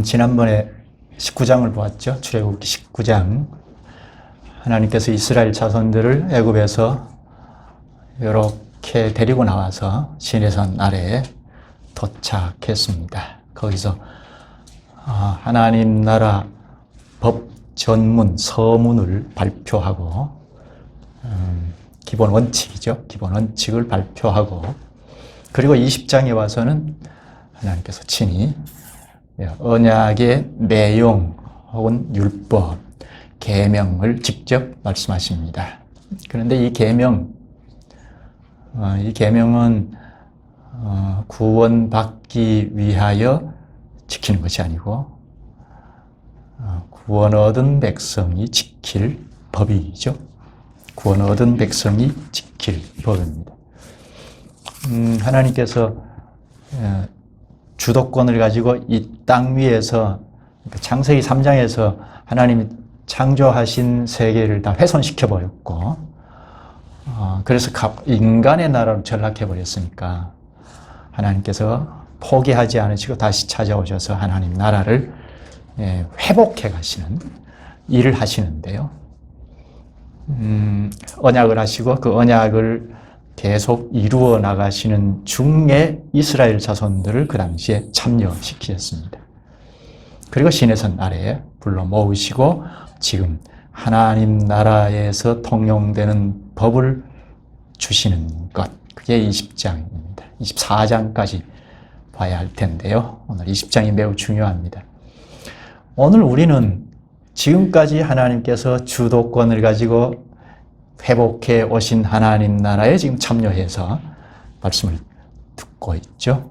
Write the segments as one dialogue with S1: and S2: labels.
S1: 지난번에 19장을 보았죠. 출애굽기 19장. 하나님께서 이스라엘 자손들을 애굽에서 이렇게 데리고 나와서 시내산 아래에 도착했습니다. 거기서 하나님 나라 법 전문 서문을 발표하고 기본 원칙이죠. 기본 원칙을 발표하고 그리고 20장에 와서는 하나님께서 친히 언약의 내용 혹은 율법, 계명을 직접 말씀하십니다. 그런데 이 계명은 구원받기 위하여 지키는 것이 아니고 구원 얻은 백성이 지킬 법이죠. 구원 얻은 백성이 지킬 법입니다. 하나님께서 주도권을 가지고 이 땅 위에서 창세기 3장에서 하나님이 창조하신 세계를 다 훼손시켜 버렸고 그래서 인간의 나라로 전락해 버렸으니까 하나님께서 포기하지 않으시고 다시 찾아오셔서 하나님 나라를 회복해 가시는 일을 하시는데요. 언약을 하시고 그 언약을 계속 이루어 나가시는 중에 이스라엘 자손들을 그 당시에 참여시키셨습니다. 그리고 시내산 아래에 불러 모으시고 지금 하나님 나라에서 통용되는 법을 주시는 것, 그게 20장입니다. 24장까지 봐야 할 텐데요. 오늘 20장이 매우 중요합니다. 오늘 우리는 지금까지 하나님께서 주도권을 가지고 회복해 오신 하나님 나라에 지금 참여해서 말씀을 듣고 있죠.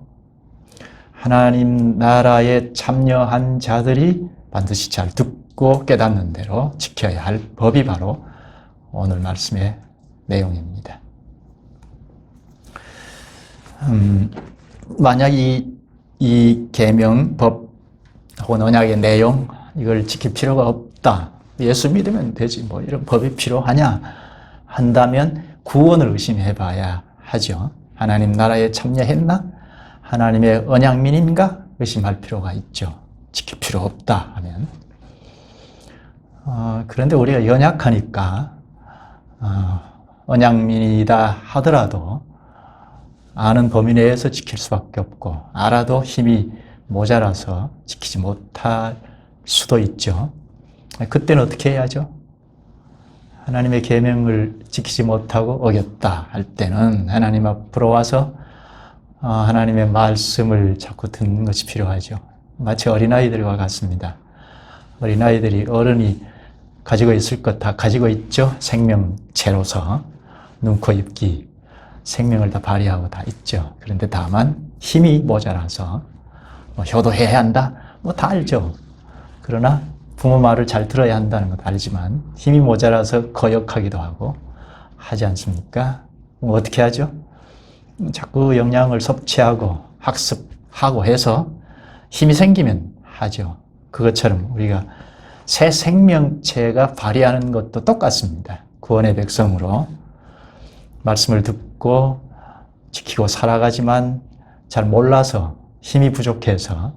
S1: 하나님 나라에 참여한 자들이 반드시 잘 듣고 깨닫는 대로 지켜야 할 법이 바로 오늘 말씀의 내용입니다. 만약 이 계명, 법 혹은 언약의 내용 이걸 지킬 필요가 없다. 예수 믿으면 되지 뭐 이런 법이 필요하냐 한다면 구원을 의심해 봐야 하죠. 하나님 나라에 참여했나? 하나님의 언약민인가? 의심할 필요가 있죠. 지킬 필요 없다 하면. 그런데 우리가 연약하니까 언약민이다 하더라도 아는 범위 내에서 지킬 수밖에 없고 알아도 힘이 모자라서 지키지 못할 수도 있죠. 그때는 어떻게 해야죠? 하나님의 계명을 지키지 못하고 어겼다 할 때는 하나님 앞으로 와서 하나님의 말씀을 자꾸 듣는 것이 필요하죠. 마치 어린아이들과 같습니다. 어린아이들이 어른이 가지고 있을 것 다 가지고 있죠. 생명체로서 눈, 코, 입, 귀 생명을 다 발휘하고 다 있죠. 그런데 다만 힘이 모자라서 효도해야 한다? 다 알죠. 그러나 부모 말을 잘 들어야 한다는 것도 알지만 힘이 모자라서 거역하기도 하고 하지 않습니까? 어떻게 하죠? 자꾸 영양을 섭취하고 학습하고 해서 힘이 생기면 하죠. 그것처럼 우리가 새 생명체가 발휘하는 것도 똑같습니다. 구원의 백성으로 말씀을 듣고 지키고 살아가지만 잘 몰라서 힘이 부족해서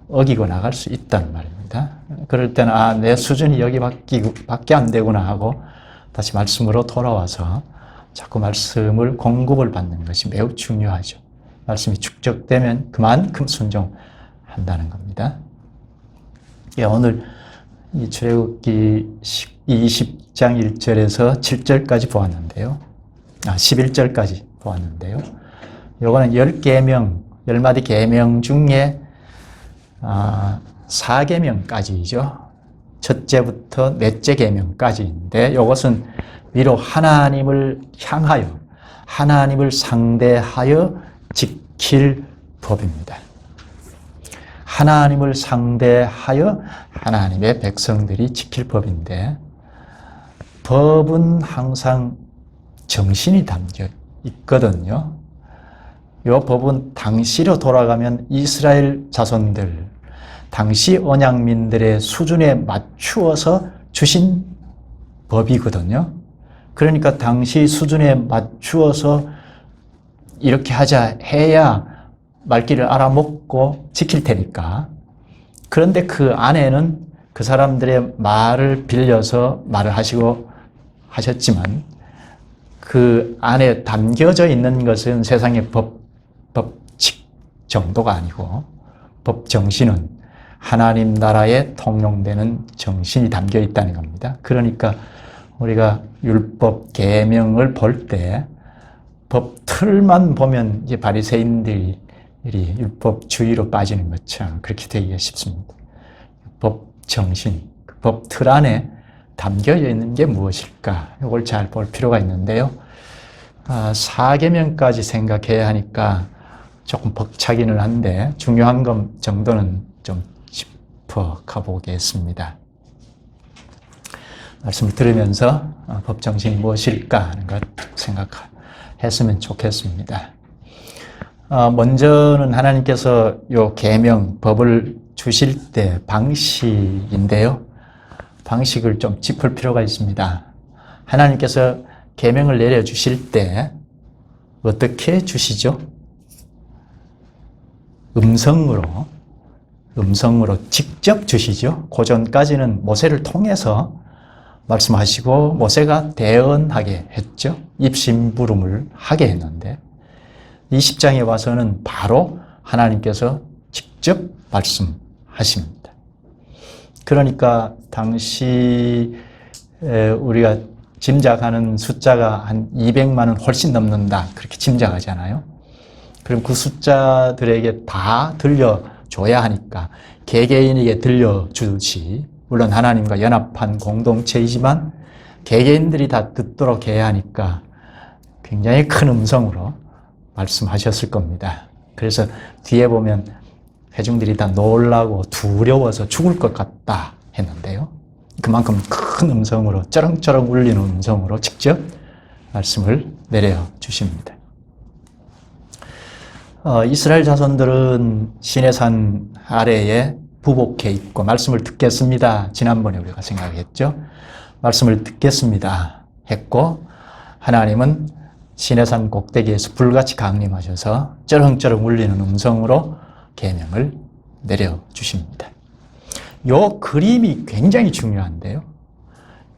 S1: 어기고 나갈 수 있다는 말입니다. 그럴 때는 내 수준이 여기밖에 안 되구나 하고 다시 말씀으로 돌아와서 자꾸 말씀을 공급을 받는 것이 매우 중요하죠. 말씀이 축적되면 그만큼 순종한다는 겁니다. 오늘 이 출애굽기 20장 1절에서 7절까지 보았는데요. 11절까지 보았는데요. 요거는 10마디 계명 중에 4계명까지이죠. 첫째부터 넷째 계명까지인데 이것은 위로 하나님을 향하여 하나님을 상대하여 지킬 법입니다. 하나님을 상대하여 하나님의 백성들이 지킬 법인데 법은 항상 정신이 담겨 있거든요. 이 법은 당시로 돌아가면 이스라엘 자손들, 당시 언약민들의 수준에 맞추어서 주신 법이거든요. 그러니까 당시 수준에 맞추어서 이렇게 하자 해야 말귀를 알아먹고 지킬 테니까 그런데 그 안에는 그 사람들의 말을 빌려서 말을 하시고 하셨지만 그 안에 담겨져 있는 것은 세상의 법칙 정도가 아니고 법 정신은 하나님 나라에 통용되는 정신이 담겨 있다는 겁니다. 그러니까 우리가 율법 계명을 볼 때 법 틀만 보면 이제 바리새인들이 율법주의로 빠지는 것처럼 그렇게 되기가 쉽습니다. 법 정신, 법 틀 안에 담겨져 있는 게 무엇일까? 이걸 잘 볼 필요가 있는데요. 사계명까지 생각해야 하니까 조금 벅차기는 한데 중요한 것 정도는 좀 짚어 가보겠습니다. 말씀을 들으면서 법 정신이 무엇일까 하는 것 생각했으면 좋겠습니다. 먼저는 하나님께서 요 계명, 법을 주실 때 방식인데요. 방식을 좀 짚을 필요가 있습니다. 하나님께서 계명을 내려주실 때 어떻게 주시죠? 음성으로 직접 주시죠. 그 전까지는 모세를 통해서 말씀하시고 모세가 대언하게 했죠. 입심부름을 하게 했는데 20장에 와서는 바로 하나님께서 직접 말씀하십니다. 그러니까 당시 우리가 짐작하는 숫자가 한 200만은 훨씬 넘는다 그렇게 짐작하잖아요. 그럼 그 숫자들에게 다 들려줘야 하니까 개개인에게 들려주듯이 물론 하나님과 연합한 공동체이지만 개개인들이 다 듣도록 해야 하니까 굉장히 큰 음성으로 말씀하셨을 겁니다. 그래서 뒤에 보면 회중들이 다 놀라고 두려워서 죽을 것 같다 했는데요. 그만큼 큰 음성으로 쩌렁쩌렁 울리는 음성으로 직접 말씀을 내려주십니다. 이스라엘 자손들은 시내산 아래에 부복해 있고 말씀을 듣겠습니다. 지난번에 우리가 생각했죠. 말씀을 듣겠습니다 했고 하나님은 시내산 꼭대기에서 불같이 강림하셔서 쩌렁쩌렁 울리는 음성으로 계명을 내려주십니다. 요 그림이 굉장히 중요한데요.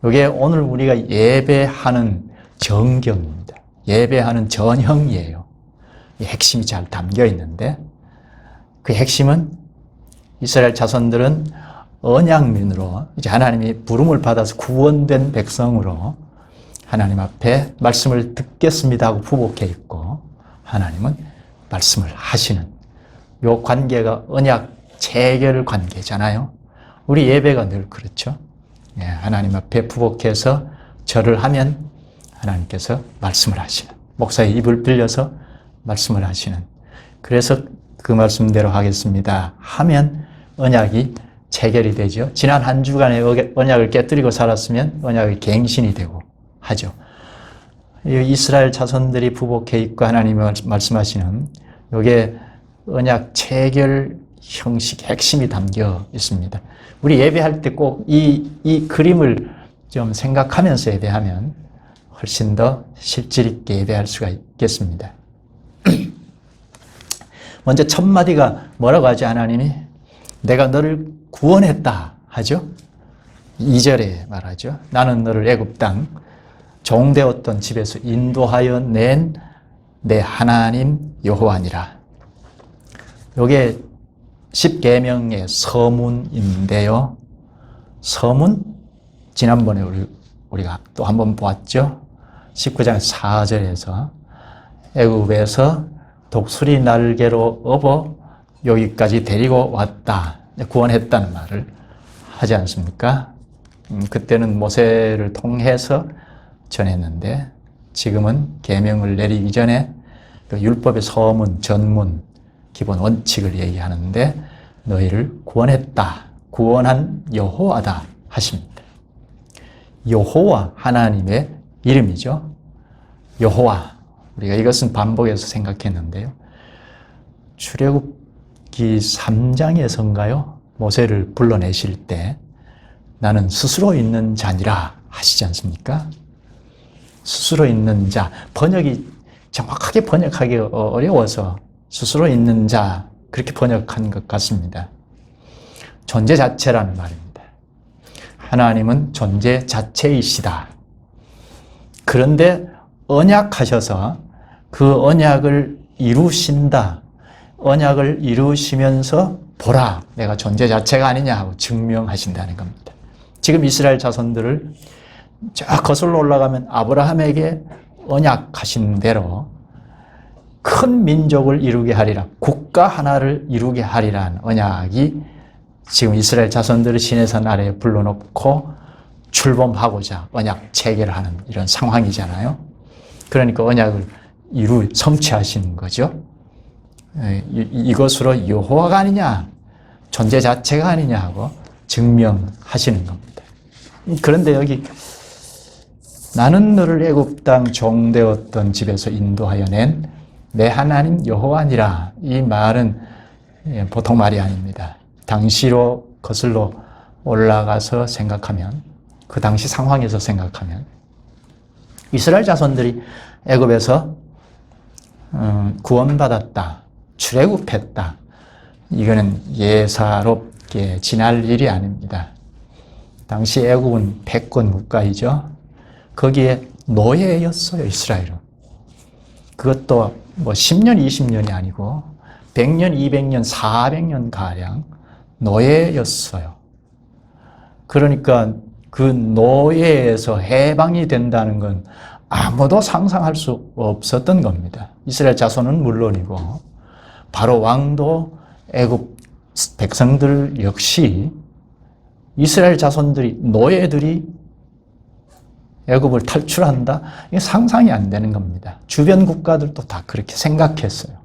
S1: 이게 오늘 우리가 예배하는 정경입니다. 예배하는 전형이에요. 핵심이 잘 담겨 있는데 그 핵심은 이스라엘 자손들은 언약민으로 이제 하나님이 부름을 받아서 구원된 백성으로 하나님 앞에 말씀을 듣겠습니다 하고 부복해 있고 하나님은 말씀을 하시는 요 관계가 언약 체결 관계잖아요. 우리 예배가 늘 그렇죠. 하나님 앞에 부복해서 절을 하면 하나님께서 말씀을 하시는 목사의 입을 빌려서 말씀을 하시는 그래서 그 말씀대로 하겠습니다 하면 언약이 체결이 되죠. 지난 한 주간의 언약을 깨뜨리고 살았으면 언약이 갱신이 되고 하죠. 이스라엘 자손들이 부복해 있고 하나님이 말씀하시는 이게 언약 체결 형식 핵심이 담겨 있습니다. 우리 예배할 때 꼭 이 그림을 좀 생각하면서 예배하면 훨씬 더 실질 있게 예배할 수가 있겠습니다. 먼저 첫 마디가 뭐라고 하죠? 하나님이 내가 너를 구원했다 하죠. 2절에 말하죠. 나는 너를 애굽 땅 종되었던 집에서 인도하여 낸 내 하나님 여호와니라. 이게 10계명의 서문인데요. 서문 지난번에 우리가 또 한 번 보았죠. 19장 4절에서 애굽에서 독수리 날개로 업어 여기까지 데리고 왔다. 구원했다는 말을 하지 않습니까? 그때는 모세를 통해서 전했는데 지금은 계명을 내리기 전에 그 율법의 서문, 전문, 기본 원칙을 얘기하는데 너희를 구원했다. 구원한 여호와다 하십니다. 여호와 하나님의 이름이죠. 여호와. 우리가 이것은 반복해서 생각했는데요. 출애굽기 3장에서인가요? 모세를 불러내실 때 나는 스스로 있는 자니라 하시지 않습니까? 스스로 있는 자. 번역이 정확하게 번역하기 어려워서 스스로 있는 자 그렇게 번역한 것 같습니다. 존재 자체라는 말입니다. 하나님은 존재 자체이시다. 그런데 언약하셔서 그 언약을 이루신다. 언약을 이루시면서 보라, 내가 존재 자체가 아니냐 하고 증명하신다는 겁니다. 지금 이스라엘 자손들을 저 거슬러 올라가면 아브라함에게 언약하신 대로 큰 민족을 이루게 하리라, 국가 하나를 이루게 하리라는 언약이 지금 이스라엘 자손들을 시내산 아래에 불러놓고 출범하고자 언약 체결을 하는 이런 상황이잖아요. 그러니까 언약을 성취하시는 거죠. 이것으로 여호와가 아니냐, 존재 자체가 아니냐 하고 증명하시는 겁니다. 그런데 여기 나는 너를 애굽 땅 종되었던 집에서 인도하여 낸 내 하나님 여호와니라, 이 말은 보통 말이 아닙니다. 당시로 거슬러 올라가서 생각하면, 그 당시 상황에서 생각하면 이스라엘 자손들이 애굽에서 구원받았다, 출애굽했다, 이거는 예사롭게 지날 일이 아닙니다. 당시 애굽은 패권 국가이죠. 거기에 노예였어요, 이스라엘은. 그것도 뭐 10년, 20년이 아니고 100년, 200년, 400년 가량 노예였어요. 그러니까 그 노예에서 해방이 된다는 건 아무도 상상할 수 없었던 겁니다. 이스라엘 자손은 물론이고 바로 왕도 애굽 백성들 역시 이스라엘 자손들이, 노예들이 애굽을 탈출한다? 이게 상상이 안 되는 겁니다. 주변 국가들도 다 그렇게 생각했어요.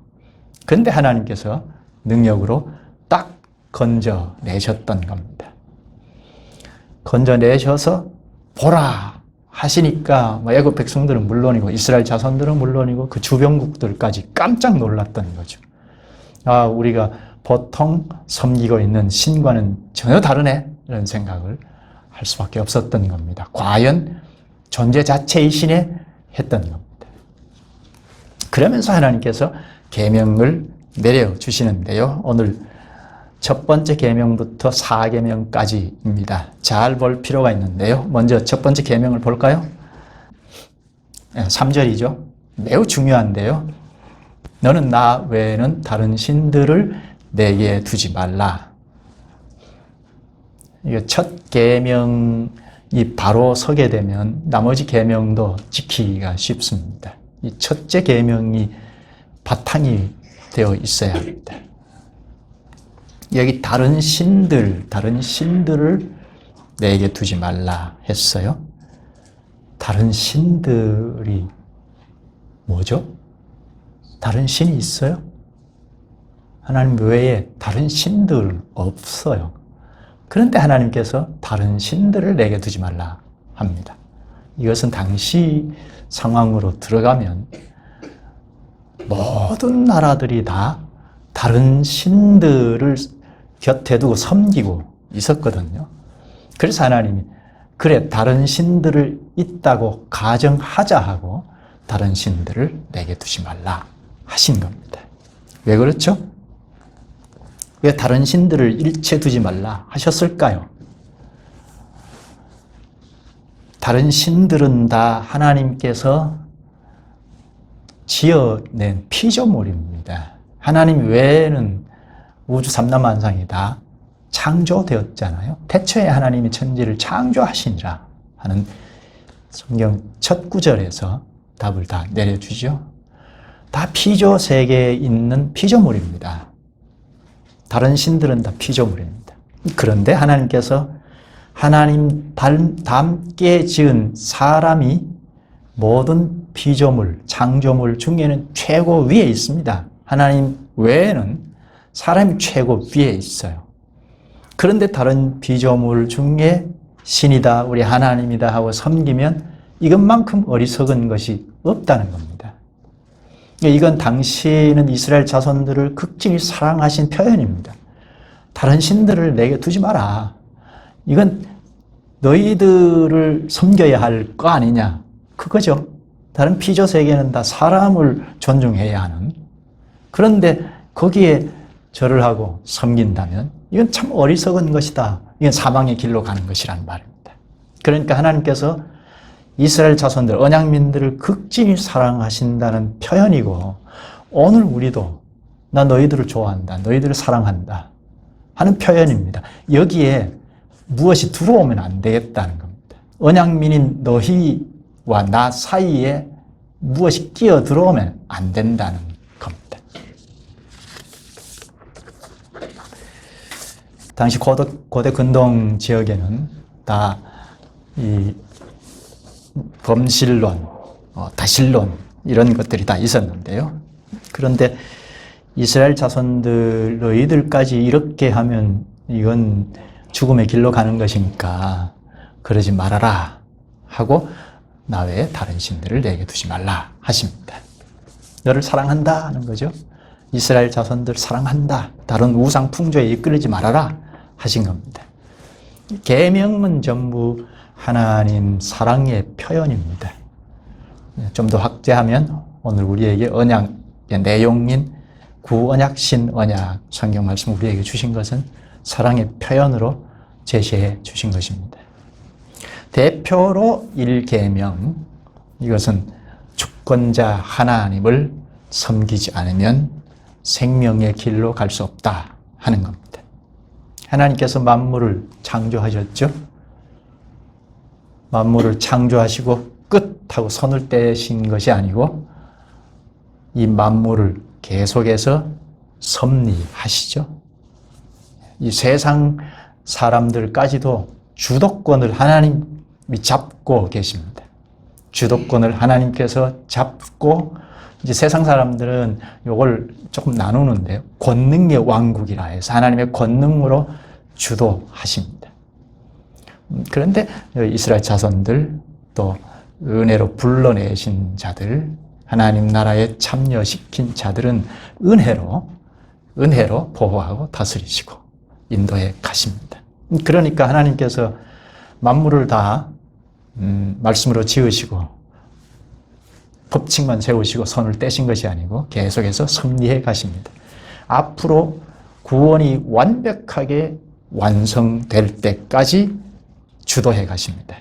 S1: 그런데 하나님께서 능력으로 딱 건져내셨던 겁니다. 건져내셔서 보라 하시니까 애굽 백성들은 물론이고 이스라엘 자손들은 물론이고 그 주변국들까지 깜짝 놀랐던 거죠. 아, 우리가 보통 섬기고 있는 신과는 전혀 다르네, 이런 생각을 할 수밖에 없었던 겁니다. 과연 존재 자체이시네 했던 겁니다. 그러면서 하나님께서 계명을 내려주시는데요. 오늘 첫 번째 계명부터 4계명까지입니다. 잘 볼 필요가 있는데요. 먼저 첫 번째 계명을 볼까요? 3절이죠. 매우 중요한데요. 너는 나 외에는 다른 신들을 내게 두지 말라. 이거 첫 계명이 바로 서게 되면 나머지 계명도 지키기가 쉽습니다. 이 첫째 계명이 바탕이 되어 있어야 합니다. 여기 다른 신들을 내게 두지 말라 했어요. 다른 신들이 뭐죠? 다른 신이 있어요? 하나님 외에 다른 신들 없어요. 그런데 하나님께서 다른 신들을 내게 두지 말라 합니다. 이것은 당시 상황으로 들어가면 모든 나라들이 다 다른 신들을 곁에 두고 섬기고 있었거든요. 그래서 하나님이 그래, 다른 신들을 있다고 가정하자 하고 다른 신들을 내게 두지 말라 하신 겁니다. 왜 그렇죠? 왜 다른 신들을 일체 두지 말라 하셨을까요? 다른 신들은 다 하나님께서 지어낸 피조물입니다. 하나님 외에는 우주 삼라만상이 다 창조되었잖아요. 태초에 하나님이 천지를 창조하시니라 하는 성경 첫 구절에서 답을 다 내려주죠. 다 피조 세계에 있는 피조물입니다. 다른 신들은 다 피조물입니다. 그런데 하나님께서 하나님 닮게 지은 사람이 모든 피조물, 창조물 중에는 최고 위에 있습니다. 하나님 외에는 사람이 최고 위에 있어요. 그런데 다른 피조물 중에 신이다, 우리 하나님이다 하고 섬기면 이것만큼 어리석은 것이 없다는 겁니다. 이건 당시에는 이스라엘 자손들을 극진히 사랑하신 표현입니다. 다른 신들을 내게 두지 마라. 이건 너희들을 섬겨야 할 거 아니냐. 그거죠. 다른 피조 세계는 다 사람을 존중해야 하는. 그런데 거기에 절을 하고 섬긴다면 이건 참 어리석은 것이다. 이건 사망의 길로 가는 것이라는 말입니다. 그러니까 하나님께서 이스라엘 자손들, 언약민들을 극진히 사랑하신다는 표현이고, 오늘 우리도 나 너희들을 좋아한다, 너희들을 사랑한다 하는 표현입니다. 여기에 무엇이 들어오면 안 되겠다는 겁니다. 언약민인 너희와 나 사이에 무엇이 끼어 들어오면 안 된다는 겁니다. 당시 고대 근동 지역에는 다 이 범실론, 다실론 이런 것들이 다 있었는데요. 그런데 이스라엘 자손들 너희들까지 이렇게 하면 이건 죽음의 길로 가는 것이니까 그러지 말아라 하고 나 외에 다른 신들을 내게 두지 말라 하십니다. 너를 사랑한다 하는 거죠. 이스라엘 자손들 사랑한다. 다른 우상 풍조에 이끌리지 말아라 하신 겁니다. 계명은 전부 하나님 사랑의 표현입니다. 좀 더 확대하면 오늘 우리에게 언약의 내용인 구언약, 신언약 성경 말씀 우리에게 주신 것은 사랑의 표현으로 제시해 주신 것입니다. 대표로 1계명, 이것은 주권자 하나님을 섬기지 않으면 생명의 길로 갈 수 없다 하는 겁니다. 하나님께서 만물을 창조하셨죠. 만물을 창조하시고 끝하고 손을 떼신 것이 아니고 이 만물을 계속해서 섭리하시죠. 이 세상 사람들까지도 주도권을 하나님이 잡고 계십니다. 주도권을 하나님께서 잡고 이제 세상 사람들은 이걸 조금 나누는데요. 권능의 왕국이라 해서 하나님의 권능으로 주도하십니다. 그런데 이스라엘 자손들 또 은혜로 불러내신 자들, 하나님 나라에 참여시킨 자들은 은혜로 보호하고 다스리시고 인도해 가십니다. 그러니까 하나님께서 만물을 다 말씀으로 지으시고 법칙만 세우시고 손을 떼신 것이 아니고 계속해서 섭리해 가십니다. 앞으로 구원이 완벽하게 완성될 때까지 주도해 가십니다.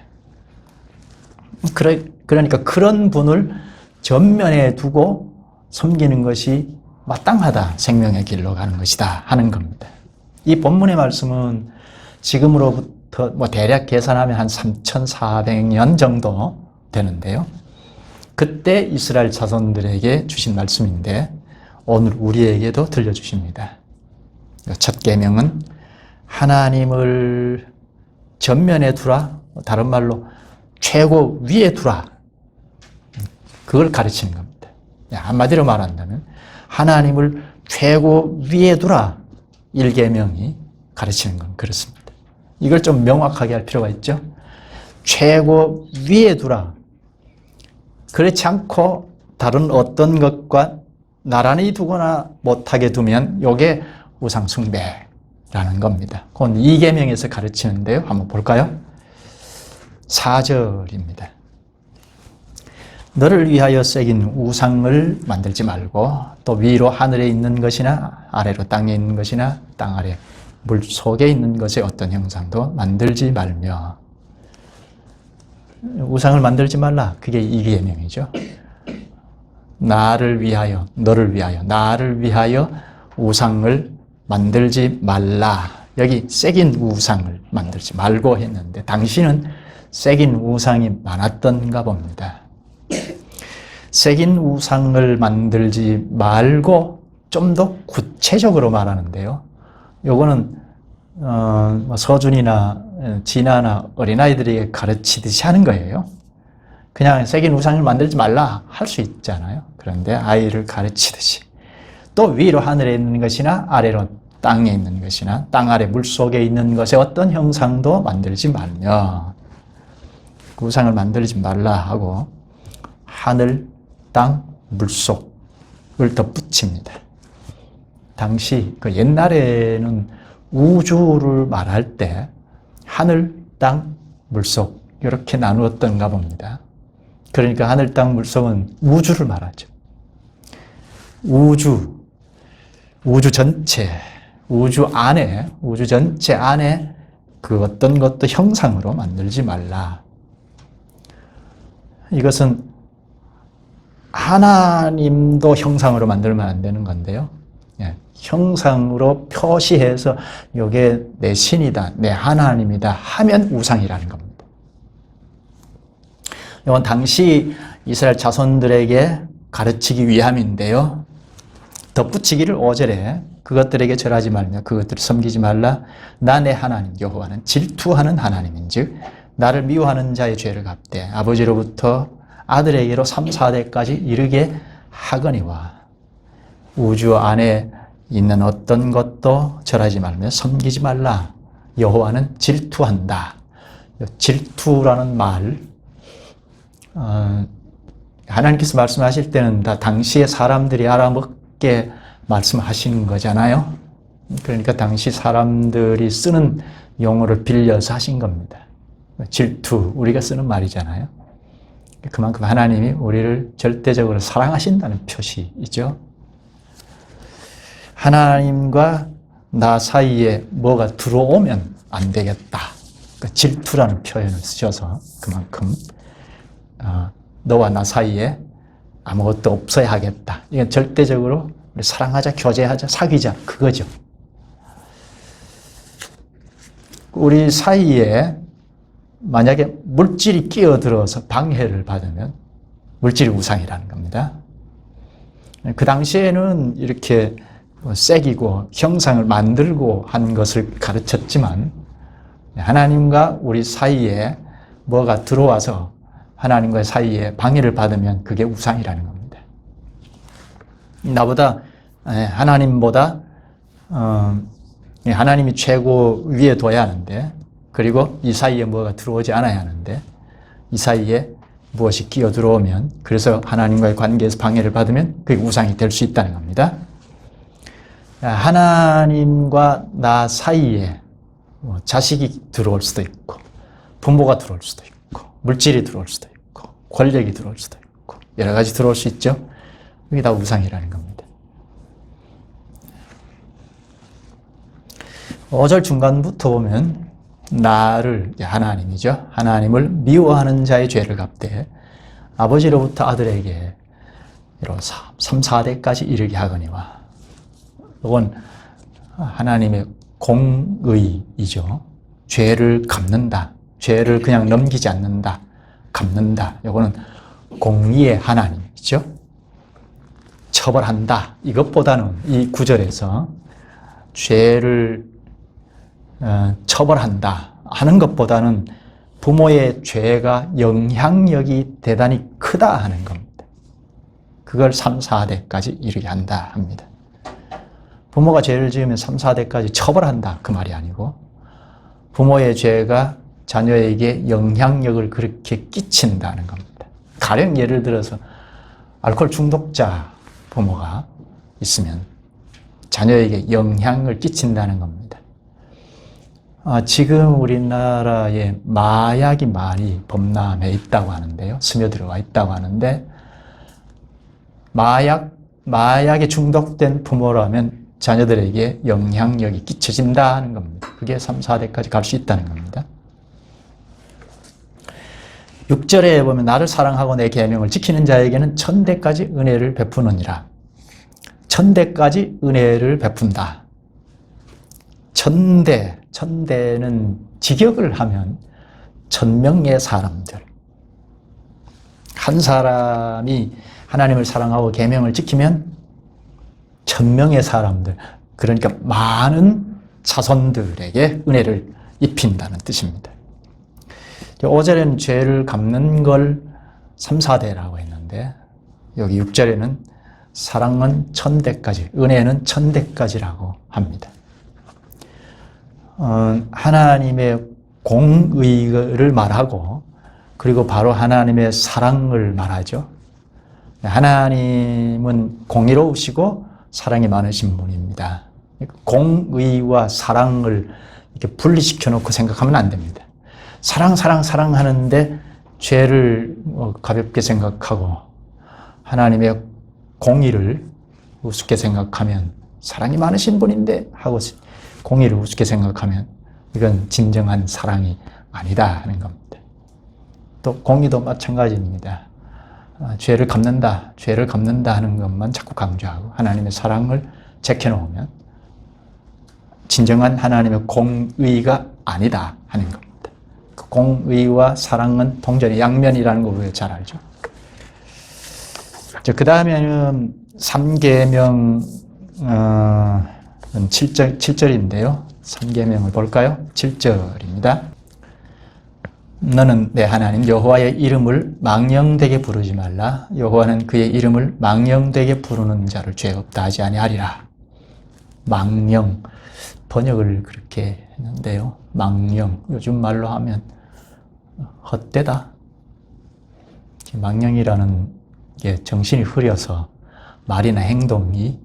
S1: 그러니까 그런 분을 전면에 두고 섬기는 것이 마땅하다. 생명의 길로 가는 것이다 하는 겁니다. 이 본문의 말씀은 지금으로부터 대략 계산하면 한 3,400년 정도 되는데요. 그때 이스라엘 자손들에게 주신 말씀인데 오늘 우리에게도 들려주십니다. 첫 계명은 하나님을 전면에 두라, 다른 말로 최고 위에 두라, 그걸 가르치는 겁니다. 한마디로 말한다면 하나님을 최고 위에 두라, 1계명이 가르치는 건 그렇습니다. 이걸 좀 명확하게 할 필요가 있죠. 최고 위에 두라. 그렇지 않고 다른 어떤 것과 나란히 두거나 못하게 두면 이게 우상 숭배라는 겁니다. 그건 2계명에서 가르치는데요. 한번 볼까요? 4절입니다. 너를 위하여 새긴 우상을 만들지 말고 또 위로 하늘에 있는 것이나 아래로 땅에 있는 것이나 땅 아래 물 속에 있는 것의 어떤 형상도 만들지 말며. 우상을 만들지 말라. 그게 2계명이죠. 나를 위하여, 너를 위하여, 나를 위하여 우상을 만들지 말라. 여기 새긴 우상을 만들지 말고 했는데 당시는 새긴 우상이 많았던가 봅니다. 새긴 우상을 만들지 말고 좀 더 구체적으로 말하는데요. 요거는 서준이나 진아나 어린아이들에게 가르치듯이 하는 거예요. 그냥 새긴 우상을 만들지 말라 할 수 있잖아요. 그런데 아이를 가르치듯이 또 위로 하늘에 있는 것이나 아래로 땅에 있는 것이나 땅 아래 물속에 있는 것의 어떤 형상도 만들지 말며 그 우상을 만들지 말라 하고 하늘, 땅, 물속을 덧붙입니다. 당시 그 옛날에는 우주를 말할 때 하늘, 땅, 물속 이렇게 나누었던가 봅니다. 그러니까 하늘, 땅, 물속은 우주를 말하죠. 우주. 우주 전체, 우주 전체 안에 그 어떤 것도 형상으로 만들지 말라. 이것은 하나님도 형상으로 만들면 안 되는 건데요. 형상으로 표시해서 이게 내 신이다, 내 하나님이다 하면 우상이라는 겁니다. 이건 당시 이스라엘 자손들에게 가르치기 위함인데요. 덧붙이기를 5절에 그것들에게 절하지 말며 그것들을 섬기지 말라. 나 내 하나님 여호와는 질투하는 하나님인즉 나를 미워하는 자의 죄를 갚되 아버지로부터 아들에게로 3, 4대까지 이르게 하거니와. 우주 안에 있는 어떤 것도 절하지 말며 섬기지 말라. 여호와는 질투한다. 질투라는 말, 하나님께서 말씀하실 때는 다 당시의 사람들이 알아먹게 말씀하시는 거잖아요. 그러니까 당시 사람들이 쓰는 용어를 빌려서 하신 겁니다. 질투, 우리가 쓰는 말이잖아요. 그만큼 하나님이 우리를 절대적으로 사랑하신다는 표시이죠. 하나님과 나 사이에 뭐가 들어오면 안 되겠다. 질투라는 표현을 쓰셔서 그만큼 너와 나 사이에 아무것도 없어야 하겠다. 이건 절대적으로 우리 사랑하자, 교제하자, 사귀자 그거죠. 우리 사이에 만약에 물질이 끼어들어서 방해를 받으면 물질이 우상이라는 겁니다. 그 당시에는 이렇게 새기고 형상을 만들고 하는 것을 가르쳤지만 하나님과 우리 사이에 뭐가 들어와서 하나님과 사이에 방해를 받으면 그게 우상이라는 겁니다. 나보다 하나님보다 하나님이 최고 위에 둬야 하는데, 그리고 이 사이에 뭐가 들어오지 않아야 하는데 이 사이에 무엇이 끼어 들어오면, 그래서 하나님과의 관계에서 방해를 받으면 그게 우상이 될 수 있다는 겁니다. 하나님과 나 사이에 자식이 들어올 수도 있고 부모가 들어올 수도 있고 물질이 들어올 수도 있고 권력이 들어올 수도 있고 여러 가지 들어올 수 있죠. 이게 다 우상이라는 겁니다. 5절 중간부터 보면 나를, 하나님이죠. 하나님을 미워하는 자의 죄를 갚되 아버지로부터 아들에게로 3, 4대까지 이르게 하거니와. 이건 하나님의 공의이죠. 죄를 갚는다. 죄를 그냥 넘기지 않는다. 갚는다. 이거는 공의의 하나님이죠. 처벌한다. 이것보다는 이 구절에서 죄를 처벌한다 하는 것보다는 부모의 죄가 영향력이 대단히 크다 하는 겁니다. 그걸 3, 4대까지 이르게 한다 합니다. 부모가 죄를 지으면 3, 4대까지 처벌한다 그 말이 아니고 부모의 죄가 자녀에게 영향력을 그렇게 끼친다는 겁니다. 가령 예를 들어서 알코올 중독자 부모가 있으면 자녀에게 영향을 끼친다는 겁니다. 지금 우리나라에 마약이 많이 범람해 있다고 하는데요. 스며들어와 있다고 하는데 마약에 중독된 부모라면 자녀들에게 영향력이 끼쳐진다는 겁니다. 그게 3, 4대까지 갈 수 있다는 겁니다. 6절에 보면 나를 사랑하고 내 계명을 지키는 자에게는 1000대까지 은혜를 베푸느니라. 1000대까지 은혜를 베푼다. 1000대는 직역을 하면 1000명의 사람들. 한 사람이 하나님을 사랑하고 계명을 지키면 1000명의 사람들, 그러니까 많은 자손들에게 은혜를 입힌다는 뜻입니다. 5절에는 죄를 갚는 걸 3, 4대라고 했는데 여기 6절에는 사랑은 1000대까지, 은혜는 1000대까지라고 합니다. 하나님의 공의를 말하고 그리고 바로 하나님의 사랑을 말하죠. 하나님은 공의로우시고 사랑이 많으신 분입니다. 공의와 사랑을 이렇게 분리시켜 놓고 생각하면 안 됩니다. 사랑하는데 죄를 가볍게 생각하고 하나님의 공의를 우습게 생각하면 사랑이 많으신 분인데 하고 공의를 우습게 생각하면 이건 진정한 사랑이 아니다 하는 겁니다. 또 공의도 마찬가지입니다. 죄를 갚는다 하는 것만 자꾸 강조하고 하나님의 사랑을 제껴놓으면 진정한 하나님의 공의가 아니다 하는 겁니다. 그 공의와 사랑은 동전의 양면이라는 거 우리가 잘 알죠. 그 다음에는 3계명 7절인데요. 3계명을 볼까요? 7절입니다. 너는 내 하나님 여호와의 이름을 망령되게 부르지 말라. 여호와는 그의 이름을 망령되게 부르는 자를 죄 없다 하지 아니하리라. 망령, 번역을 그렇게 했는데요. 망령, 요즘 말로 하면 헛되다. 망령이라는 게 정신이 흐려서 말이나 행동이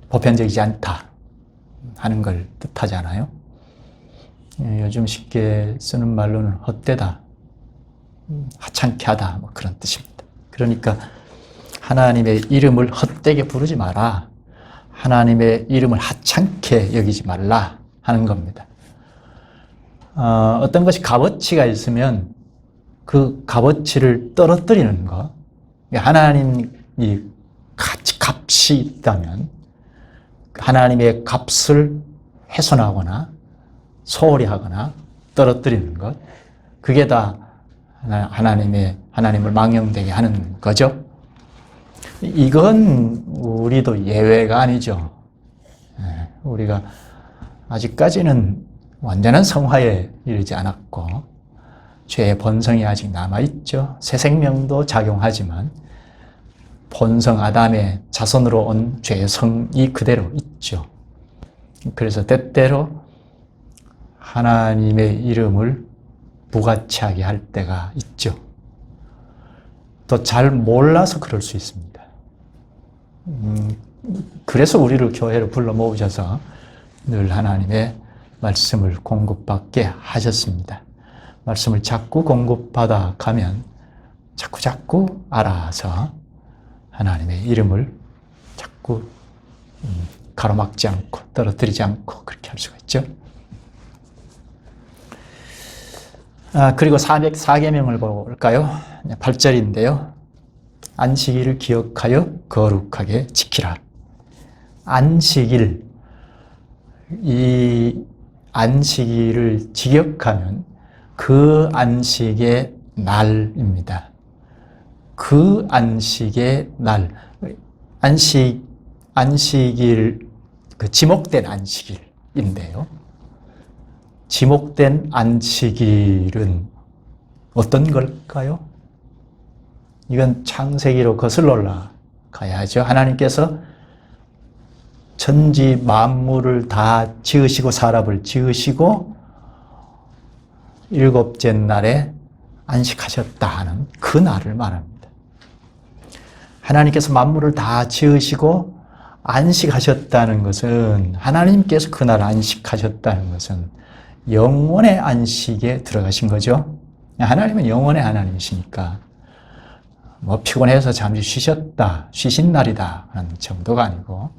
S1: 보편적이지 않다 하는 걸 뜻하잖아요. 요즘 쉽게 쓰는 말로는 헛되다, 하찮게 하다, 뭐 그런 뜻입니다. 그러니까 하나님의 이름을 헛되게 부르지 마라. 하나님의 이름을 하찮게 여기지 말라 하는 겁니다. 어떤 것이 값어치가 있으면 그 값어치를 떨어뜨리는 것, 하나님이 값이 있다면 하나님의 값을 훼손하거나 소홀히 하거나 떨어뜨리는 것, 그게 다 하나님을 망령되게 하는 거죠. 이건 우리도 예외가 아니죠. 우리가 아직까지는 완전한 성화에 이르지 않았고 죄의 본성이 아직 남아있죠. 새 생명도 작용하지만 본성 아담의 자손으로 온 죄의 성이 그대로 있죠. 그래서 때때로 하나님의 이름을 부가치하게 할 때가 있죠. 또 잘 몰라서 그럴 수 있습니다. 그래서 우리를 교회로 불러 모으셔서 늘 하나님의 말씀을 공급받게 하셨습니다. 말씀을 자꾸 공급받아 가면 자꾸 알아서 하나님의 이름을 자꾸 가로막지 않고 떨어뜨리지 않고 그렇게 할 수가 있죠. 그리고 4계명을 볼까요? 8절인데요. 안식일을 기억하여 거룩하게 지키라. 안식일, 이 안식일을 기억하면 그 안식의 날입니다. 그 안식의 날, 안식일, 그 지목된 안식일인데요. 지목된 안식일은 어떤 걸까요? 이건 창세기로 거슬러 올라가야죠. 하나님께서 천지 만물을 다 지으시고 사람을 지으시고 일곱째 날에 안식하셨다 하는 그 날을 말합니다. 하나님께서 만물을 다 지으시고 안식하셨다는 것은, 하나님께서 그날 안식하셨다는 것은 영원의 안식에 들어가신 거죠. 하나님은 영원의 하나님이시니까 뭐 피곤해서 잠시 쉬신 날이다 하는 정도가 아니고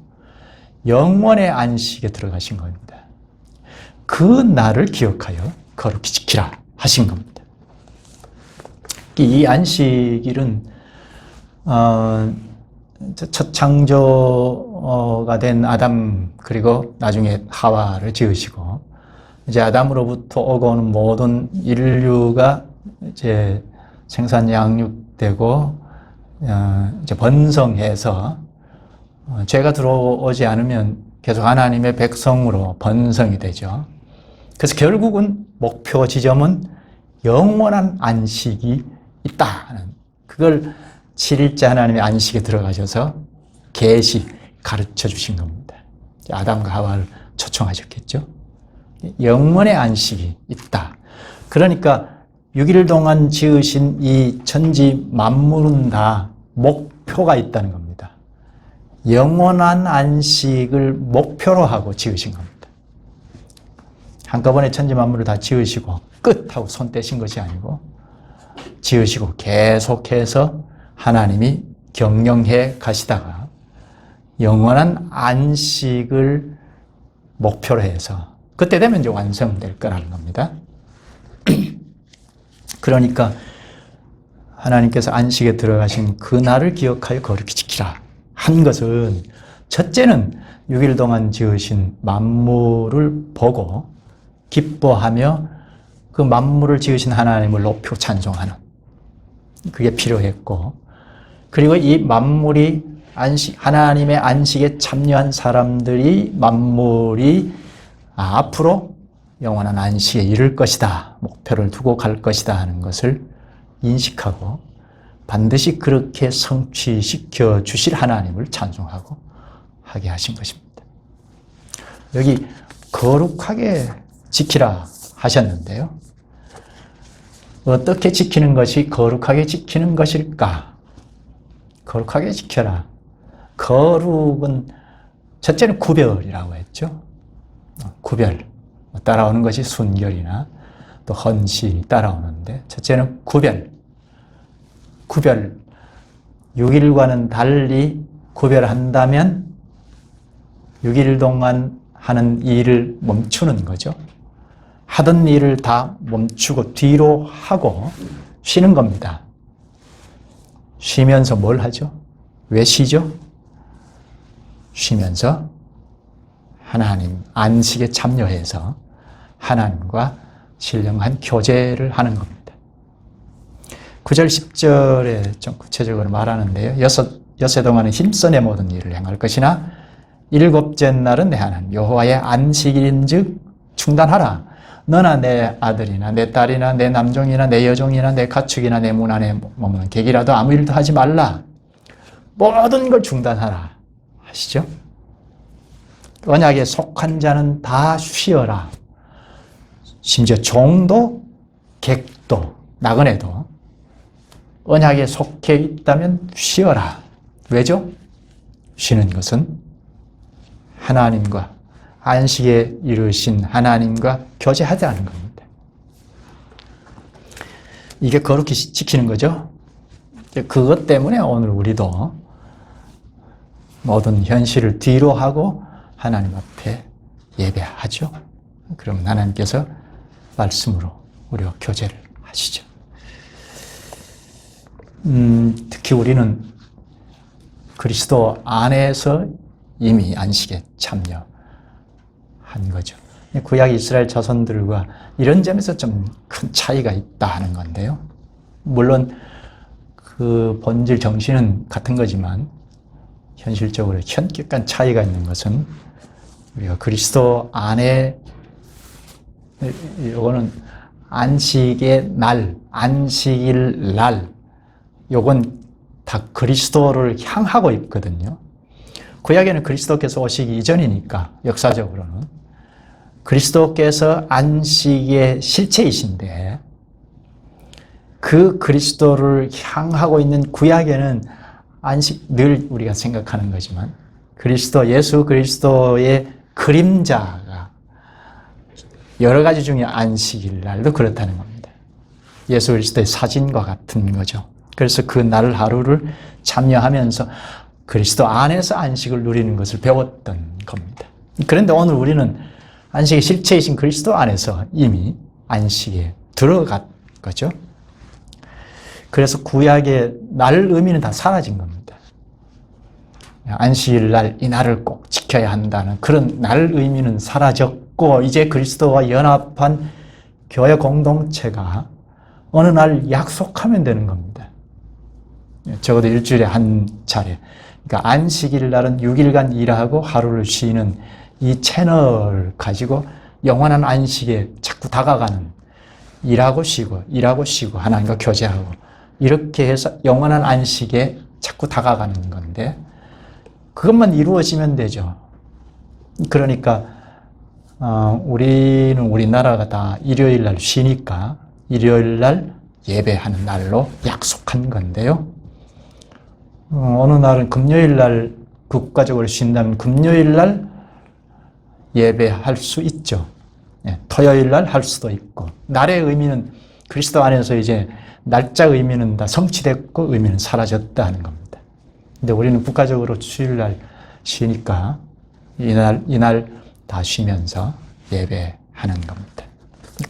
S1: 영원의 안식에 들어가신 겁니다. 그 날을 기억하여 거룩히 지키라 하신 겁니다. 이 안식일은 첫 창조가 된 아담, 그리고 나중에 하와를 지으시고 이제 아담으로부터 오고 오는 모든 인류가 이제 생산 양육되고 이제 번성해서 죄가 들어오지 않으면 계속 하나님의 백성으로 번성이 되죠. 그래서 결국은 목표 지점은 영원한 안식이 있다 하는, 그걸 7일째 하나님의 안식에 들어가셔서 계시 가르쳐 주신 겁니다. 아담과 하와를 초청하셨겠죠. 영원의 안식이 있다. 그러니까 6일 동안 지으신 이 천지 만물은 다 목표가 있다는 겁니다. 영원한 안식을 목표로 하고 지으신 겁니다. 한꺼번에 천지 만물을 다 지으시고 끝하고 손 떼신 것이 아니고 지으시고 계속해서 하나님이 경영해 가시다가 영원한 안식을 목표로 해서 그때 되면 이제 완성될 거라는 겁니다. 그러니까 하나님께서 안식에 들어가신 그 날을 기억하여 거룩히 지키라 한 것은 첫째는 6일 동안 지으신 만물을 보고 기뻐하며 그 만물을 지으신 하나님을 높이고 찬송하는 그게 필요했고, 그리고 이 만물이 하나님의 안식에 참여한 사람들이 만물이 앞으로 영원한 안식에 이를 것이다, 목표를 두고 갈 것이다 하는 것을 인식하고 반드시 그렇게 성취시켜 주실 하나님을 찬송하고 하게 하신 것입니다. 여기 거룩하게 지키라 하셨는데요. 어떻게 지키는 것이 거룩하게 지키는 것일까? 거룩하게 지켜라. 거룩은 첫째는 구별이라고 했죠. 구별. 따라오는 것이 순결이나 또 헌신이 따라오는데 첫째는 구별. 6일과는 달리 구별한다면 6일 동안 하는 일을 멈추는 거죠. 하던 일을 다 멈추고 뒤로 하고 쉬는 겁니다. 쉬면서 뭘 하죠? 왜 쉬죠? 쉬면서 하나님 안식에 참여해서 하나님과 신령한 교제를 하는 겁니다. 9절 10절에 좀 구체적으로 말하는데요. 여섯 동안은 힘써 내 모든 일을 행할 것이나 일곱째 날은 내 하나님 여호와의 안식일인즉 중단하라. 너나 내 아들이나 내 딸이나 내 남종이나 내 여종이나 내 가축이나 내 문 안에 머무는 객이라도 아무 일도 하지 말라. 모든 걸 중단하라 하시죠. 언약에 속한 자는 다 쉬어라. 심지어 종도 객도 나그네도 언약에 속해 있다면 쉬어라. 왜죠? 쉬는 것은 하나님과 안식에 이르신 하나님과 교제하자는 겁니다. 이게 거룩히 지키는 거죠. 그것 때문에 오늘 우리도 모든 현실을 뒤로 하고 하나님 앞에 예배하죠. 그러면 하나님께서 말씀으로 우리와 교제를 하시죠. 특히 우리는 그리스도 안에서 이미 안식에 참여한 거죠. 구약 이스라엘 자손들과 이런 점에서 좀 큰 차이가 있다 하는 건데요. 물론 그 본질 정신은 같은 거지만 현실적으로 현격한 차이가 있는 것은 우리가 그리스도 안에 이거는 안식의 날, 안식일 날 요건 다 그리스도를 향하고 있거든요. 구약에는 그리스도께서 오시기 이전이니까 역사적으로는 그리스도께서 안식의 실체이신데 그 그리스도를 향하고 있는 구약에는 안식 늘 우리가 생각하는 거지만 예수 그리스도의 그림자가 여러 가지 중에 안식일 날도 그렇다는 겁니다. 예수 그리스도의 사진과 같은 거죠. 그래서 그 날 하루를 참여하면서 그리스도 안에서 안식을 누리는 것을 배웠던 겁니다. 그런데 오늘 우리는 안식의 실체이신 그리스도 안에서 이미 안식에 들어간 거죠. 그래서 구약의 날 의미는 다 사라진 겁니다. 안식일 날, 이 날을 꼭 지켜야 한다는 그런 날 의미는 사라졌고 이제 그리스도와 연합한 교회 공동체가 어느 날 약속하면 되는 겁니다. 적어도 일주일에 한 차례. 그러니까 안식일 날은 6일간 일하고 하루를 쉬는 이 채널을 가지고 영원한 안식에 자꾸 다가가는 일하고 쉬고 하나님과 교제하고 이렇게 해서 영원한 안식에 자꾸 다가가는 건데 그것만 이루어지면 되죠. 그러니까 우리나라가 다 일요일 날 쉬니까 일요일 날 예배하는 날로 약속한 건데요. 어느 날은 금요일 날 국가적으로 쉰다면 금요일 날 예배할 수 있죠. 토요일 날 할 수도 있고 날의 의미는 그리스도 안에서 이제 날짜 의미는 다 성취됐고 의미는 사라졌다 하는 겁니다. 근데 우리는 국가적으로 주일날 쉬니까 이날 다 쉬면서 예배하는 겁니다.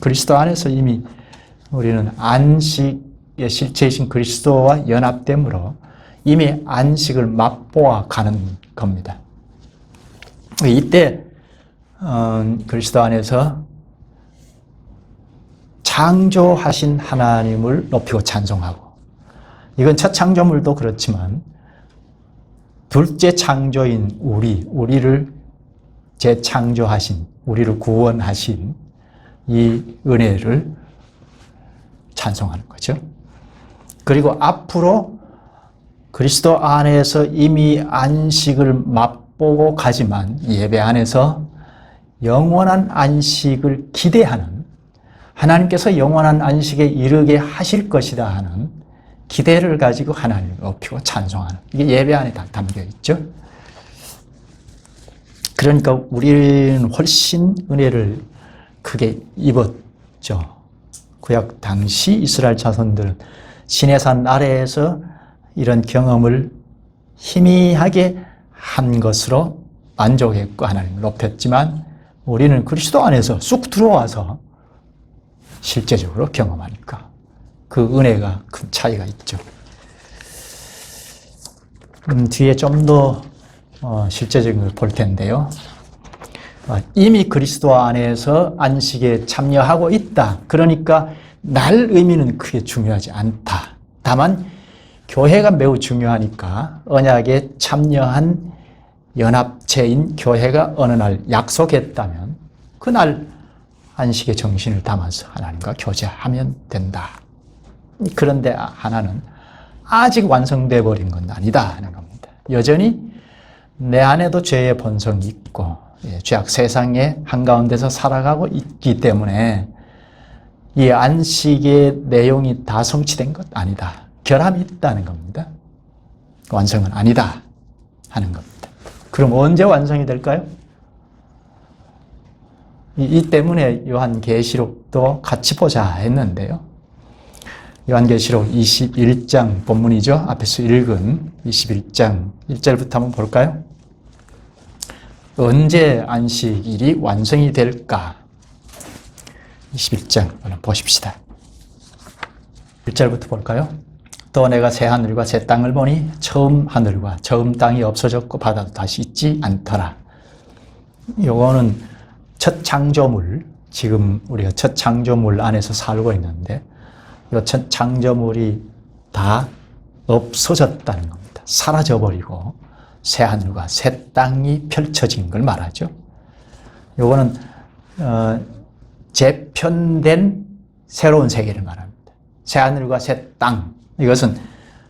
S1: 그리스도 안에서 이미 우리는 안식의 실체이신 그리스도와 연합됨으로 이미 안식을 맛보아 가는 겁니다. 이때 그리스도 안에서 창조하신 하나님을 높이고 찬송하고, 이건 첫 창조물도 그렇지만 둘째 창조인 우리를 재창조하신, 우리를 구원하신 이 은혜를 찬송하는 거죠. 그리고 앞으로 그리스도 안에서 이미 안식을 맛보고 가지만 예배 안에서 영원한 안식을 기대하는, 하나님께서 영원한 안식에 이르게 하실 것이다 하는 기대를 가지고 하나님을 높이고 찬송하는, 이게 예배 안에 다 담겨 있죠. 그러니까 우리는 훨씬 은혜를 크게 입었죠. 구약 당시 이스라엘 자손들은 시내산 아래에서 이런 경험을 희미하게 한 것으로 만족했고 하나님을 높였지만, 우리는 그리스도 안에서 쑥 들어와서 실제적으로 경험하니까 그 은혜가 큰 차이가 있죠. 뒤에 좀 더 실제적인 걸 볼 텐데요. 이미 그리스도 안에서 안식에 참여하고 있다. 그러니까 날 의미는 크게 중요하지 않다. 다만 교회가 매우 중요하니까 언약에 참여한 연합체인 교회가 어느 날 약속했다면 그날 안식의 정신을 담아서 하나님과 교제하면 된다. 그런데 하나는 아직 완성되어 버린 건 아니다 하는 겁니다. 여전히 내 안에도 죄의 본성이 있고 죄악 세상의 한가운데서 살아가고 있기 때문에 이 안식의 내용이 다 성취된 것 아니다. 결함이 있다는 겁니다. 완성은 아니다 하는 겁니다. 그럼 언제 완성이 될까요? 이 때문에 요한계시록도 같이 보자 했는데요. 요한계시록 21장 본문이죠. 앞에서 읽은 21장 1절부터 한번 볼까요? 언제 안식일이 완성이 될까? 21장 한번 보십시다. 1절부터 볼까요? 또 내가 새 하늘과 새 땅을 보니 처음 하늘과 처음 땅이 없어졌고 바다도 다시 있지 않더라. 요거는 첫 창조물, 지금 우리가 첫 창조물 안에서 살고 있는데 이 첫 창조물이 다 없어졌다는 겁니다. 사라져버리고 새 하늘과 새 땅이 펼쳐진 걸 말하죠. 요거는 재편된 새로운 세계를 말합니다. 새 하늘과 새 땅, 이것은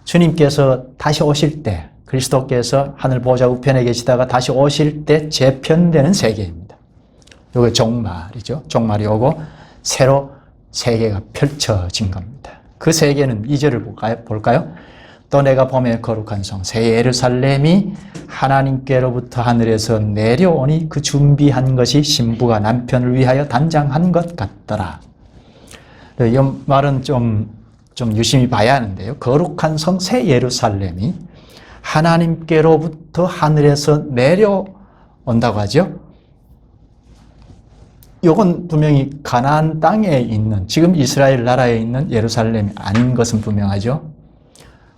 S1: 주님께서 다시 오실 때, 그리스도께서 하늘 보좌 우편에 계시다가 다시 오실 때 재편되는 세계입니다. 이게 종말이죠. 종말이 오고 새로 세계가 펼쳐진 겁니다. 그 세계는 2절을 볼까요? 또 내가 봄에 거룩한 성 새 예루살렘이 하나님께로부터 하늘에서 내려오니 그 준비한 것이 신부가 남편을 위하여 단장한 것 같더라. 이 말은 좀 유심히 봐야 하는데요. 거룩한 성 새 예루살렘이 하나님께로부터 하늘에서 내려온다고 하죠. 이건 분명히 가나안 땅에 있는, 지금 이스라엘 나라에 있는 예루살렘이 아닌 것은 분명하죠.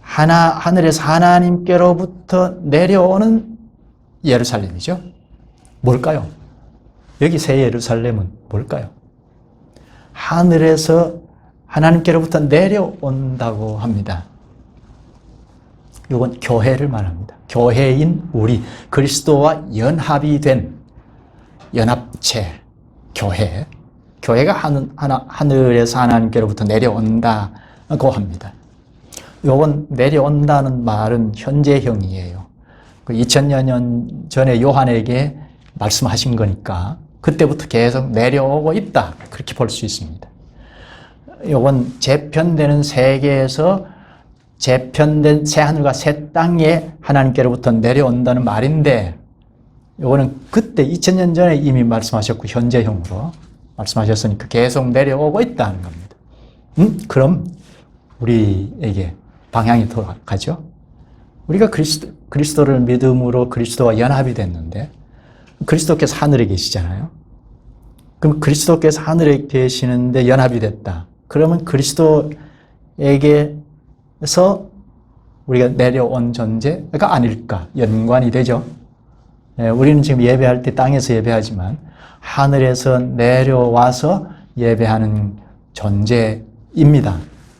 S1: 하늘에서 하나님께로부터 내려오는 예루살렘이죠. 뭘까요? 여기 새 예루살렘은 뭘까요? 하늘에서 하나님께로부터 내려온다고 합니다. 이건 교회를 말합니다. 교회인 우리, 그리스도와 연합이 된 연합체, 교회가 하늘에서 하나님께로부터 내려온다고 합니다. 이건 내려온다는 말은 현재형이에요. 2000여 년 전에 요한에게 말씀하신 거니까 그때부터 계속 내려오고 있다, 그렇게 볼 수 있습니다. 이건 재편되는 세계에서 재편된 새 하늘과 새 땅에 하나님께로부터 내려온다는 말인데, 이거는 그때 2000년 전에 이미 말씀하셨고 현재형으로 말씀하셨으니까 계속 내려오고 있다는 겁니다. 그럼 우리에게 방향이 돌아가죠. 우리가 그리스도를 믿음으로 그리스도와 연합이 됐는데 그리스도께서 하늘에 계시잖아요. 그럼 그리스도께서 하늘에 계시는데 연합이 됐다. 그러면 그리스도에게서 우리가 내려온 존재가 아닐까 연관이 되죠. 우리는 지금 예배할 때 땅에서 예배하지만 하늘에서 내려와서 예배하는 존재입니다.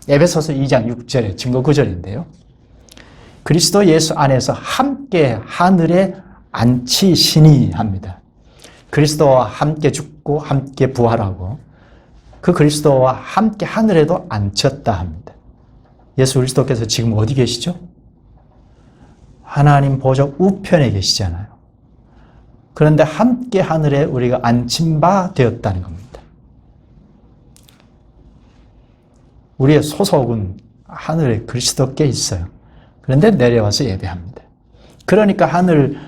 S1: 에베소서 2장 6절의 증거 구절인데요. 그리스도 예수 안에서 함께 하늘에 앉히시니 합니다. 그리스도와 함께 죽고 함께 부활하고 그 그리스도와 함께 하늘에도 앉혔다 합니다. 예수 그리스도께서 지금 어디 계시죠? 하나님 보좌 우편에 계시잖아요. 그런데 함께 하늘에 우리가 앉힌 바 되었다는 겁니다. 우리의 소속은 하늘에 그리스도께 있어요. 그런데 내려와서 예배합니다. 그러니까 하늘에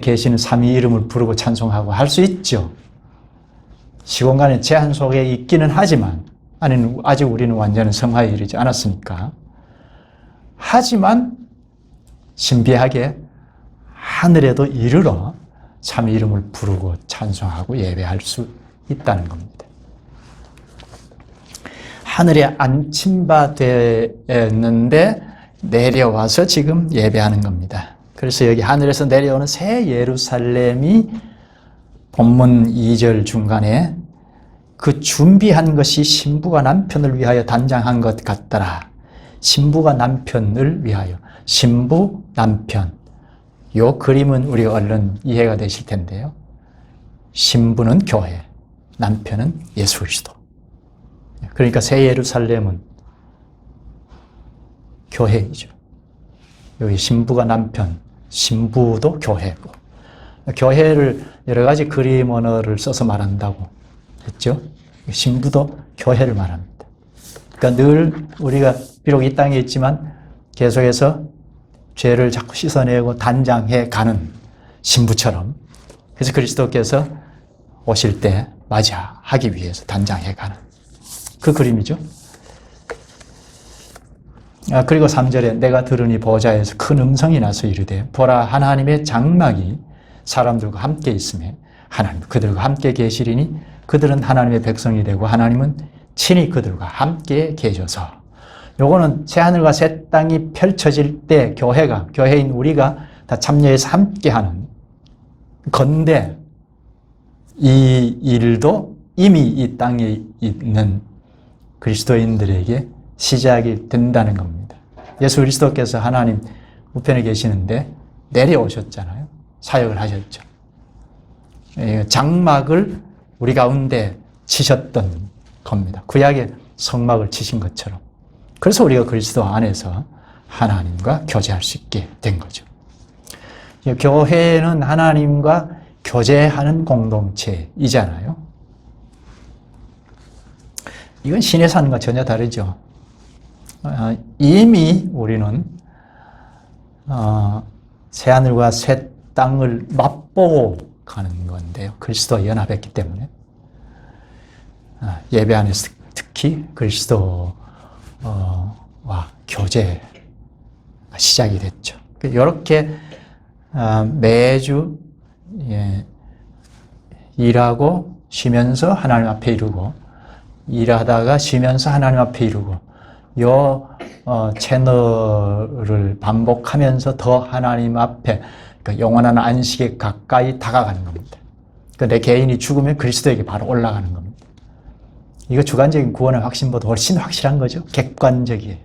S1: 계시는 삼위 이름을 부르고 찬송하고 할 수 있죠. 시공간의 제한 속에 있기는 하지만 아직 우리는 완전한 성화에 이르지 않았으니까. 하지만 신비하게 하늘에도 이르러 삼위 이름을 부르고 찬송하고 예배할 수 있다는 겁니다. 하늘에 앉힌 바 되었는데 내려와서 지금 예배하는 겁니다. 그래서 여기 하늘에서 내려오는 새 예루살렘이 본문 2절 중간에 그 준비한 것이 신부가 남편을 위하여 단장한 것 같더라. 신부가 남편을 위하여. 신부, 남편. 요 그림은 우리가 얼른 이해가 되실 텐데요. 신부는 교회, 남편은 예수 그리스도. 그러니까 새 예루살렘은 교회이죠. 여기 신부가 남편, 신부도 교회고. 교회를 여러 가지 그림 언어를 써서 말한다고 했죠. 신부도 교회를 말합니다. 그러니까 늘 우리가 비록 이 땅에 있지만 계속해서 죄를 자꾸 씻어내고 단장해 가는 신부처럼, 그래서 그리스도께서 오실 때 맞이하기 위해서 단장해 가는 그 그림이죠. 그리고 3절에 내가 들으니 보좌에서 큰 음성이 나서 이르되 보라 하나님의 장막이 사람들과 함께 있음에 하나님 그들과 함께 계시리니 그들은 하나님의 백성이 되고 하나님은 친히 그들과 함께 계셔서. 요거는 새하늘과 새 땅이 펼쳐질 때 교회인 우리가 다 참여해서 함께하는 건데, 이 일도 이미 이 땅에 있는 그리스도인들에게 시작이 된다는 겁니다. 예수 그리스도께서 하나님 우편에 계시는데 내려오셨잖아요. 사역을 하셨죠. 장막을 우리 가운데 치셨던 겁니다. 구약의 성막을 치신 것처럼. 그래서 우리가 그리스도 안에서 하나님과 교제할 수 있게 된 거죠. 교회는 하나님과 교제하는 공동체이잖아요. 이건 신의 산과 전혀 다르죠. 이미 우리는 새하늘과 새 땅을 맛보고 가는 건데요. 그리스도와 연합했기 때문에 예배 안에서 특히 그리스도와 교제가 시작이 됐죠. 이렇게 매주 일하고 쉬면서 하나님 앞에 이르고, 일하다가 쉬면서 하나님 앞에 이르고, 요 채널을 반복하면서 더 하나님 앞에 영원한 안식에 가까이 다가가는 겁니다. 내 개인이 죽으면 그리스도에게 바로 올라가는 겁니다. 이거 주관적인 구원의 확신보다 훨씬 확실한 거죠. 객관적이에요.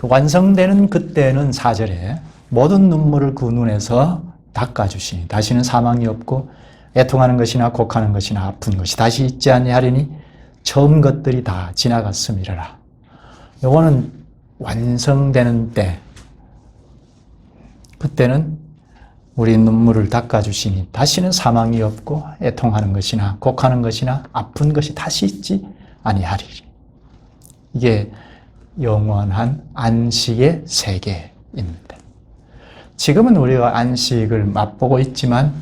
S1: 완성되는 그때는 4절에 모든 눈물을 그 눈에서 닦아주시니 다시는 사망이 없고 애통하는 것이나 곡하는 것이나 아픈 것이 다시 있지 아니하리니 처음 것들이 다 지나갔음이라. 요거는 완성되는 때, 그때는 우리 눈물을 닦아주시니 다시는 사망이 없고 애통하는 것이나 곡하는 것이나 아픈 것이 다시 있지 아니하리니. 이게 영원한 안식의 세계입니다. 지금은 우리가 안식을 맛보고 있지만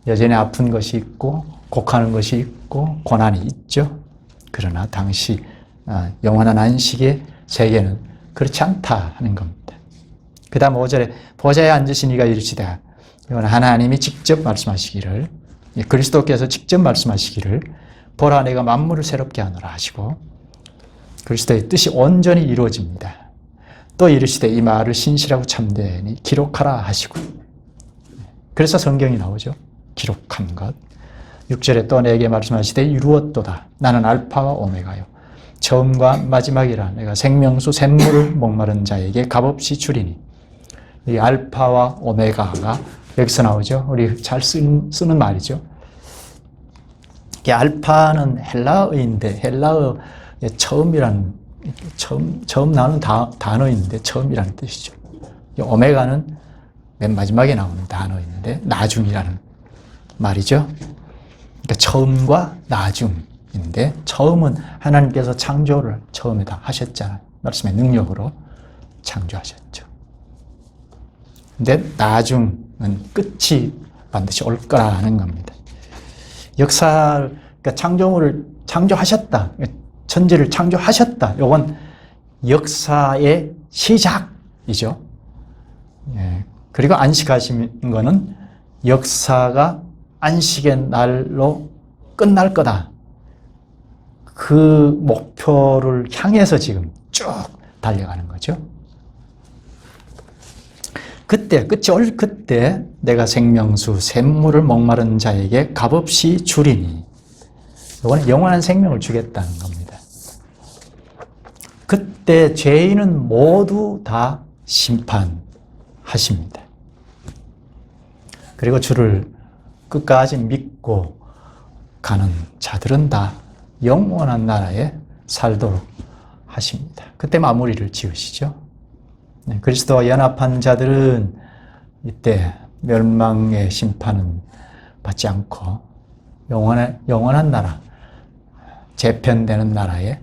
S1: 여전히 아픈 것이 있고 곡하는 것이 있고 고난이 있죠. 그러나 당시 영원한 안식의 세계는 그렇지 않다 하는 겁니다. 그 다음 5절에 보좌에 앉으신 이가 이르시되, 이건 하나님이 직접 말씀하시기를, 그리스도께서 직접 말씀하시기를, 보라 내가 만물을 새롭게 하노라 하시고 그리스도의 뜻이 온전히 이루어집니다. 또 이르시되 이 말을 신실하고 참되니 기록하라 하시고, 그래서 성경이 나오죠. 기록한 것. 6절에 또 내게 말씀하시되 이루었도다. 나는 알파와 오메가요 처음과 마지막이라. 내가 생명수 샘물을 목마른 자에게 값없이 주리니. 이 알파와 오메가가 여기서 나오죠. 우리 잘 쓰는 말이죠. 이게 알파는 헬라어인데 헬라어의 처음 나오는 단어인데 처음이라는 뜻이죠. 오메가는 맨 마지막에 나오는 단어인데 나중이라는 말이죠. 그러니까 처음과 나중인데 처음은 하나님께서 창조를 처음에 다 하셨잖아요. 말씀의 능력으로 창조하셨죠. 근데 나중은 끝이 반드시 올 거라는 겁니다. 그러니까 창조물을 창조하셨다. 천지를 창조하셨다. 이건 역사의 시작이죠. 예. 그리고 안식하신 거는 역사가 안식의 날로 끝날 거다. 그 목표를 향해서 지금 쭉 달려가는 거죠. 그때, 끝이 올 그때 내가 생명수 샘물을 목마른 자에게 값없이 주리니. 이거는 영원한 생명을 주겠다는 겁니다. 그때 죄인은 모두 다 심판하십니다. 그리고 주를 끝까지 믿고 가는 자들은 다 영원한 나라에 살도록 하십니다. 그때 마무리를 지으시죠. 그리스도와 연합한 자들은 이때 멸망의 심판은 받지 않고 영원한 나라, 재편되는 나라에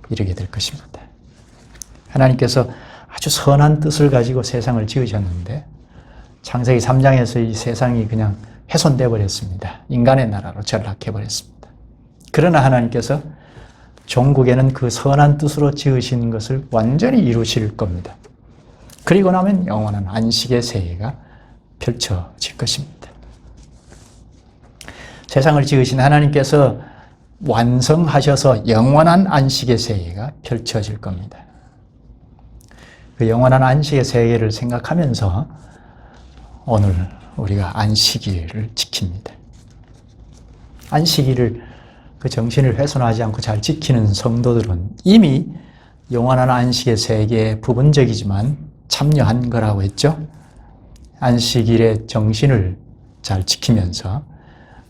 S1: 이르게 될 것입니다. 하나님께서 아주 선한 뜻을 가지고 세상을 지으셨는데 창세기 3장에서 이 세상이 그냥 훼손되어 버렸습니다. 인간의 나라로 전락해 버렸습니다. 그러나 하나님께서 종국에는 그 선한 뜻으로 지으신 것을 완전히 이루실 겁니다. 그리고 나면 영원한 안식의 세계가 펼쳐질 것입니다. 세상을 지으신 하나님께서 완성하셔서 영원한 안식의 세계가 펼쳐질 겁니다. 그 영원한 안식의 세계를 생각하면서 오늘 우리가 안식일을 지킵니다. 안식일을 그 정신을 훼손하지 않고 잘 지키는 성도들은 이미 영원한 안식의 세계에 부분적이지만 참여한 거라고 했죠. 안식일의 정신을 잘 지키면서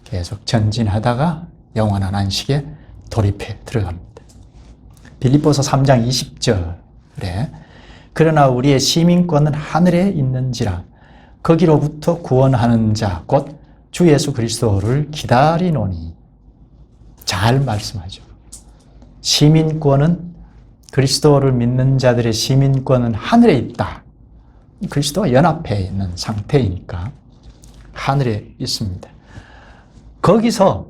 S1: 계속 전진하다가 영원한 안식에 돌입해 들어갑니다. 빌립보서 3장 20절에 그러나 우리의 시민권은 하늘에 있는지라 거기로부터 구원하는 자 곧 주 예수 그리스도를 기다리노니. 잘 말씀하죠. 시민권은 그리스도를 믿는 자들의 시민권은 하늘에 있다. 그리스도와 연합해 있는 상태이니까 하늘에 있습니다. 거기서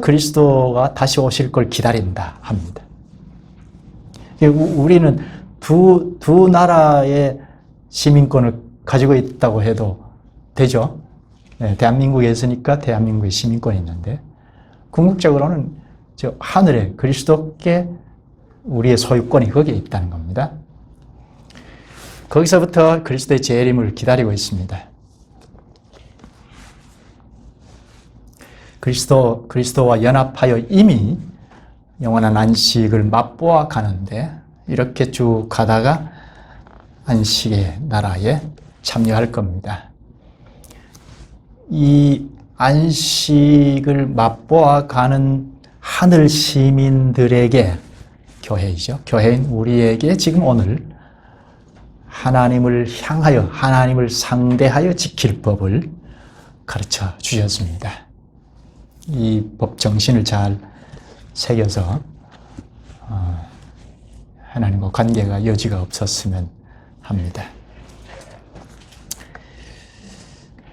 S1: 그리스도가 다시 오실 걸 기다린다 합니다. 우리는 두 나라의 시민권을 가지고 있다고 해도 되죠. 네, 대한민국에 있으니까 대한민국의 시민권이 있는데 궁극적으로는 저 하늘에 그리스도께 우리의 소유권이 거기에 있다는 겁니다. 거기서부터 그리스도의 재림을 기다리고 있습니다. 그리스도와 연합하여 이미 영원한 안식을 맛보아 가는데 이렇게 쭉 가다가 안식의 나라에 참여할 겁니다. 이 안식을 맛보아 가는 하늘 시민들에게 교회이죠. 교회인 우리에게 지금 오늘 하나님을 향하여 하나님을 상대하여 지킬 법을 가르쳐 주셨습니다. 이 법 정신을 잘 새겨서 하나님과 관계가 여지가 없었으면 합니다.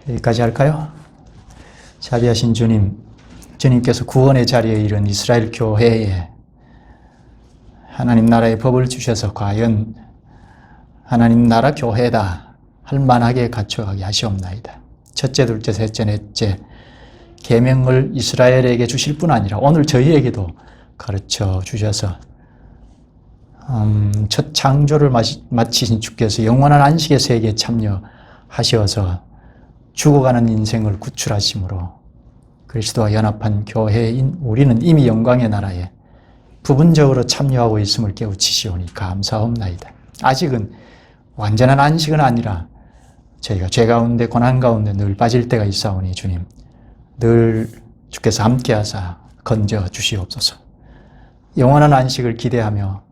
S1: 여기까지 할까요? 자비하신 주님께서 구원의 자리에 이른 이스라엘 교회에 하나님 나라의 법을 주셔서 과연 하나님 나라 교회다 할 만하게 갖춰가게 하시옵나이다. 첫째, 둘째, 셋째, 넷째 계명을 이스라엘에게 주실 뿐 아니라 오늘 저희에게도 가르쳐 주셔서 첫 창조를 마치신 주께서 영원한 안식의 세계에 참여하셔서 죽어가는 인생을 구출하심으로 그리스도와 연합한 교회인 우리는 이미 영광의 나라에 부분적으로 참여하고 있음을 깨우치시오니 감사옵나이다. 아직은 완전한 안식은 아니라 저희가 죄 가운데 고난 가운데 늘 빠질 때가 있사오니 주님 늘 주께서 함께하사 건져 주시옵소서. 영원한 안식을 기대하며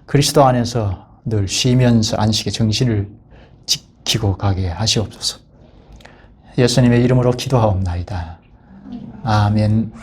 S1: 그리스도 안에서 늘 쉬면서 안식의 정신을 지키고 가게 하시옵소서. 예수님의 이름으로 기도하옵나이다. 아멘.